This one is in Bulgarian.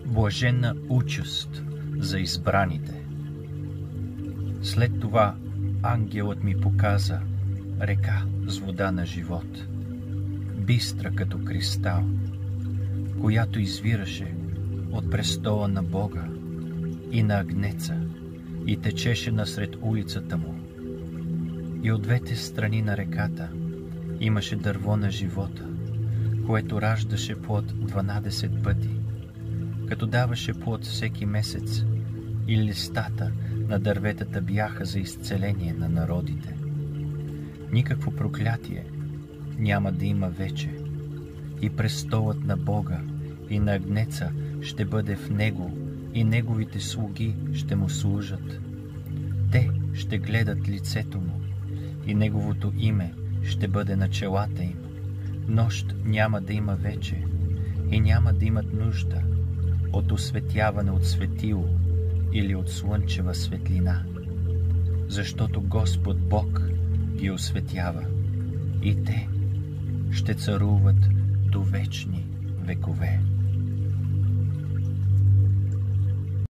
Блаженна участ за избраните. След това ангелът ми показа река с вода на живот, бистра като кристал, която извираше от престола на Бога и на Агнеца и течеше насред улицата му. И от двете страни на реката имаше дърво на живота, което раждаше плод 12 пъти, като даваше плод всеки месец, и листата на дърветата бяха за изцеление на народите. Никакво проклятие няма да има вече, и престолът на Бога и на Агнеца ще бъде в него, и неговите слуги ще му служат. Те ще гледат лицето му, и неговото име ще бъде на челата им. Нощ няма да има вече, и няма да имат нужда от осветяване от светило или от слънчева светлина, защото Господ Бог ги осветява, и те ще царуват до вечни векове.